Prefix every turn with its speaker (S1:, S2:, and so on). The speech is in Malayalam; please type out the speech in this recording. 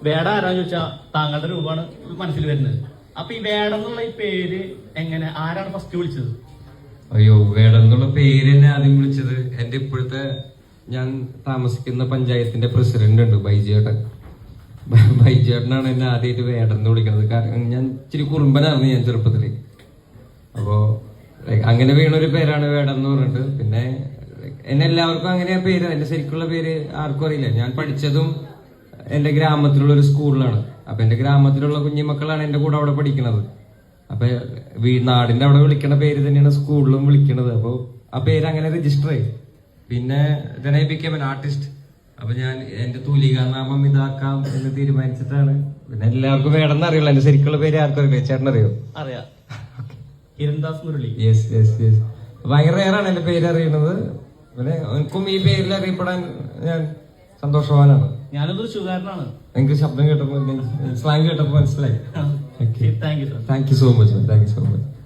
S1: വേട ആരാന്ന് ചോദിച്ചാ താങ്കളുടെ രൂപമാണ് മനസ്സിൽ വരുന്നത്. അപ്പൊ ഈ വേടം എന്നുള്ള ഈ പേര് എങ്ങനെ ആരാണ് ഫസ്റ്റ് വിളിച്ചത്?
S2: അയ്യോ, വേടം എന്നുള്ള പേര് എന്നെ ആദ്യം വിളിച്ചത് എന്റെ ഇപ്പോഴത്തെ ഞാൻ താമസിക്കുന്ന പഞ്ചായത്തിന്റെ പ്രസിഡന്റ് ഉണ്ട് ബൈജേട്ടനാണ് എന്നെ ആദ്യമായിട്ട് വേടം എന്ന് വിളിക്കുന്നത്. കാരണം ഞാൻ ഇച്ചിരി കുറുമ്പനായിരുന്നു ഞാൻ ചെറുപ്പത്തില്. അപ്പോ അങ്ങനെ വീണൊരു പേരാണ് വേടം എന്ന് പറഞ്ഞിട്ട്. പിന്നെ എന്നെ എല്ലാവർക്കും അങ്ങനെ പേര്, എന്റെ ശരിക്കുള്ള പേര് ആർക്കും അറിയില്ല. ഞാൻ പഠിച്ചതും എന്റെ ഗ്രാമത്തിലുള്ള ഒരു സ്കൂളിലാണ്. അപ്പൊ എന്റെ ഗ്രാമത്തിലുള്ള കുഞ്ഞുമക്കളാണ് എന്റെ കൂടെ അവിടെ പഠിക്കണത്. അപ്പൊ നാടിന്റെ അവിടെ വിളിക്കണ പേര് തന്നെയാണ് സ്കൂളിലും വിളിക്കണത്. അപ്പൊ ആ പേര് അങ്ങനെ രജിസ്റ്റർ ആയി. പിന്നെ ഐ ബിക്കേം ആൻ ആർട്ടിസ്റ്റ്. അപ്പൊ ഞാൻ എന്റെ തൂലികാനാമം ഇതാക്കാം എന്ന് തീരുമാനിച്ചിട്ടാണ്. പിന്നെ എല്ലാവർക്കും വേണമെന്ന് അറിയില്ല. എന്റെ ശരിക്കുള്ള പേര് ആർക്കും അറിയില്ല. ചേട്ടൻ അറിയോ?
S1: അറിയാം, Hirandas Murali.
S2: Yes yes yes. ഭയങ്കര റെയറാണ് എന്റെ പേര് അറിയുന്നത്. പിന്നെ എനിക്കും ഈ പേരിൽ അറിയപ്പെടാൻ ഞാൻ സന്തോഷവാനാണ്.
S1: ഞാനതൊരു ശുകാരനാണ്.
S2: എനിക്ക് ശബ്ദം കേട്ടപ്പോ, സ്ലാങ് കേട്ടപ്പോ മനസ്സിലായി.
S1: Thank you sir.
S2: Thank you so much. Thank you so much.